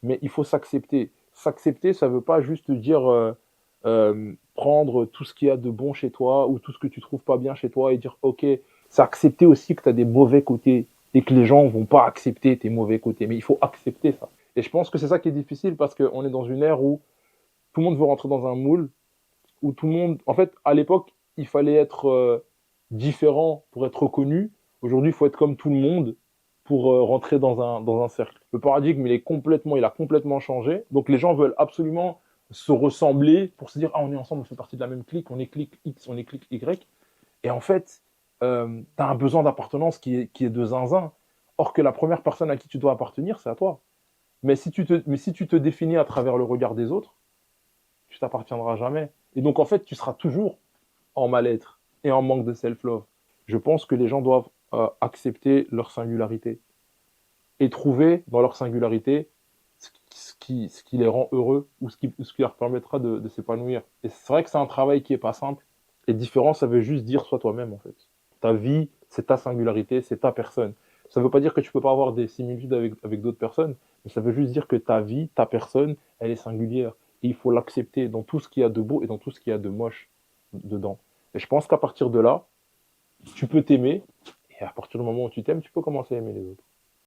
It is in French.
mais il faut s'accepter. S'accepter, ça veut pas juste dire prendre tout ce qu'il y a de bon chez toi ou tout ce que tu trouves pas bien chez toi et dire ok. C'est accepter aussi que tu as des mauvais côtés et que les gens vont pas accepter tes mauvais côtés. Mais il faut accepter ça. Et je pense que c'est ça qui est difficile parce qu'on est dans une ère où tout le monde veut rentrer dans un moule, où tout le monde. En fait, à l'époque, il fallait être différent pour être reconnu. Aujourd'hui, il faut être comme tout le monde pour rentrer dans un cercle. Le paradigme, il a complètement changé. Donc les gens veulent absolument se ressembler pour se dire ah, on est ensemble, on fait partie de la même clique, on est clique X, on est clique Y. Et en fait, tu as un besoin d'appartenance qui est de zinzin. Or que la première personne à qui tu dois appartenir, c'est à toi. Mais si tu te définis à travers le regard des autres, tu t'appartiendras jamais. Et donc, en fait, tu seras toujours en mal-être et en manque de self-love. Je pense que les gens doivent accepter leur singularité et trouver dans leur singularité ce qui les rend heureux ou ce qui leur permettra de s'épanouir. Et c'est vrai que c'est un travail qui est pas simple. Et différent, ça veut juste dire sois toi-même, en fait. Ta vie, c'est ta singularité, c'est ta personne. Ça ne veut pas dire que tu peux pas avoir des similitudes avec d'autres personnes, mais ça veut juste dire que ta vie, ta personne, elle est singulière. Et il faut l'accepter dans tout ce qu'il y a de beau et dans tout ce qu'il y a de moche dedans. Et je pense qu'à partir de là, tu peux t'aimer, et à partir du moment où tu t'aimes, tu peux commencer à aimer les autres.